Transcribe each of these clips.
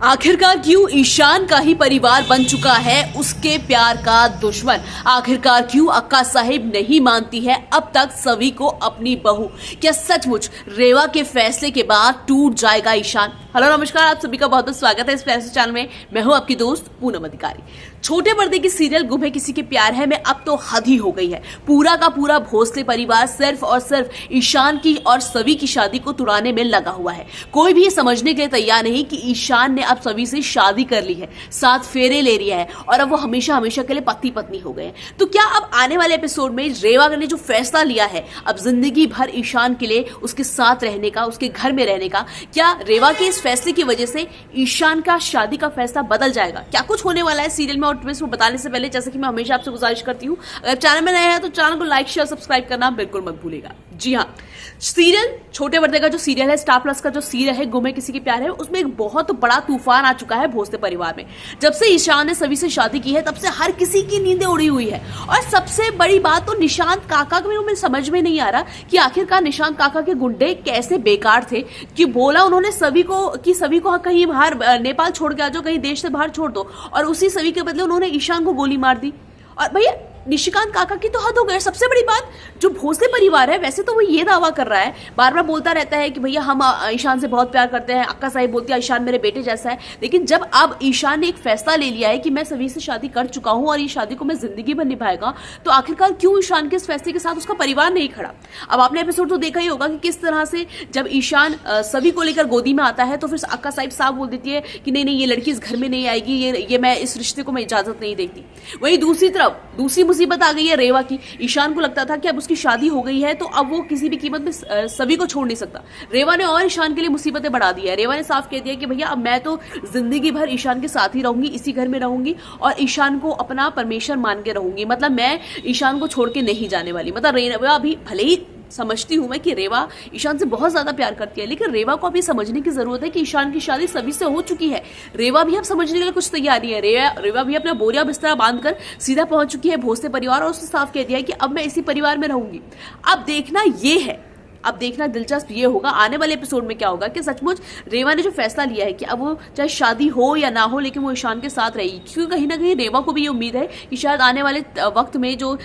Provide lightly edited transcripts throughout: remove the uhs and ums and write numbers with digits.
आखिरकार क्यों ईशान का ही परिवार बन चुका है उसके प्यार का दुश्मन। आखिरकार क्यों अक्का साहिब नहीं मानती है अब तक सभी को अपनी बहू। क्या सचमुच रेवा के फैसले के बाद टूट जाएगा ईशान। हेलो नमस्कार, आप सभी का बहुत बहुत स्वागत है इस फैसले चैनल में। मैं हूं आपकी दोस्त पूनम अधिकारी। छोटे पर्दे की सीरियल गुम है किसी के प्यार है में अब तो हद ही हो गई है। पूरा का पूरा भोसले परिवार सिर्फ और सिर्फ ईशान की और सवी की शादी को तुड़ाने में लगा हुआ है। कोई भी ये समझने के लिए तैयार नहीं कि ईशान ने अब सवी से शादी कर ली है, 7 फेरे ले लिया है और अब वो हमेशा हमेशा के लिए पति पत्नी हो गए हैं। तो क्या अब आने वाले एपिसोड में रेवा ने जो फैसला लिया है अब जिंदगी भर ईशान के लिए उसके साथ रहने का, उसके घर में रहने का, क्या रेवा के इस फैसले की वजह से ईशान का शादी का फैसला बदल जाएगा? क्या कुछ होने वाला है सीरियल में और ट्विस्ट को बताने से पहले जैसे कि मैं हमेशा आपसे गुजारिश करती हूं, अगर चैनल में नए हैं तो चैनल को लाइक शेयर सब्सक्राइब करना बिल्कुल मत भूलिएगा। जी हाँ, सीरियल छोटे पर्दे का जो सीरियल है, स्टार प्लस का जो सीरियल है गुम है किसी के प्यार है, उसमें एक बहुत बड़ा तूफान आ चुका है भोसले परिवार में। जब से ईशान ने सभी से शादी की है तब से हर किसी की नींदें उड़ी हुई है। और सबसे बड़ी बात तो निशांत काका को मेरे समझ में नहीं आ रहा कि आखिरकार निशांत काका के गुंडे कैसे बेकार थे कि बोला उन्होंने सभी को कहीं बाहर नेपाल छोड़ के आ जाओ, कहीं देश से बाहर छोड़ दो, और उसी सभी के बदले उन्होंने ईशान को गोली मार दी। और भैया निशिकांत काका की तो हद हो गई। सबसे बड़ी बात, जो भोसले परिवार है वैसे तो वो ये दावा कर रहा है, बार बार बोलता रहता है कि भैया हम ईशान से बहुत प्यार करते हैं, अक्का साहिब बोलती है ईशान मेरे बेटे जैसा है। लेकिन जब अब ईशान ने एक फैसला ले लिया है कि मैं सभी से शादी कर चुका हूं और ये शादी को मैं जिंदगी भर निभाएगा, तो आखिरकार क्यों ईशान के इस फैसले के साथ उसका परिवार नहीं खड़ा? अब आपने एपिसोड तो देखा ही होगा कि किस तरह से जब ईशान सभी को लेकर गोदी में आता है तो फिर अक्का साहिब साफ बोल देती है कि नहीं ये लड़की इस घर में नहीं आएगी, ये मैं इस रिश्ते को मैं इजाजत नहीं देती। वहीं दूसरी तरफ दूसरी मुसीबत आ गई है रेवा की। ईशान को लगता था कि अब उसकी शादी हो गई है तो अब वो किसी भी कीमत में सभी को छोड़ नहीं सकता। रेवा ने और ईशान के लिए मुसीबतें बढ़ा दी है। रेवा ने साफ कह दिया कि भैया अब मैं तो जिंदगी भर ईशान के साथ ही रहूंगी, इसी घर में रहूंगी और ईशान को अपना परमेश्वर मान के रहूंगी। मतलब मैं ईशान को छोड़ के नहीं जाने वाली। मतलब रेवा अभी भले ही समझती हूं मैं कि रेवा ईशान से बहुत ज्यादा प्यार करती है, लेकिन रेवा को अभी समझने की जरूरत है कि ईशान की शादी सभी से हो चुकी है। रेवा भी अब समझने के लिए कुछ तैयार नहीं है। रेवा भी अपना बोरिया बिस्तरा बांधकर सीधा पहुंच चुकी है भोसले परिवार और उसने साफ कह दिया है कि अब मैं इसी परिवार में रहूंगी। अब देखना ये है, अब देखना दिलचस्प ये होगा आने वाले एपिसोड में क्या होगा कि सचमुच रेवा ने जो फैसला लिया है कि अब वो चाहे शादी हो या ना हो लेकिन वो ईशान के साथ रहेगी। क्योंकि कहीं ना कहीं रेवा को भी ये उम्मीद है कि शायद आने वाले वक्त में जो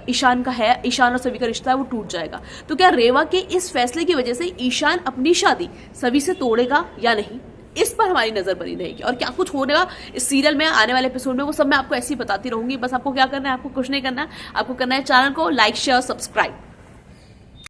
ईशान का है, ईशान और सभी का रिश्ता है वो टूट जाएगा। तो क्या रेवा के इस फैसले की वजह से ईशान अपनी शादी सभी से तोड़ेगा या नहीं, इस पर हमारी नजर बनी रहेगी। और क्या कुछ होगा इस सीरियल में आने वाले एपिसोड में वो सब मैं आपको ऐसे ही बताती रहूंगी। बस आपको क्या करना है, आपको कुछ नहीं करना है, आपको करना है चैनल को लाइक शेयर सब्सक्राइब।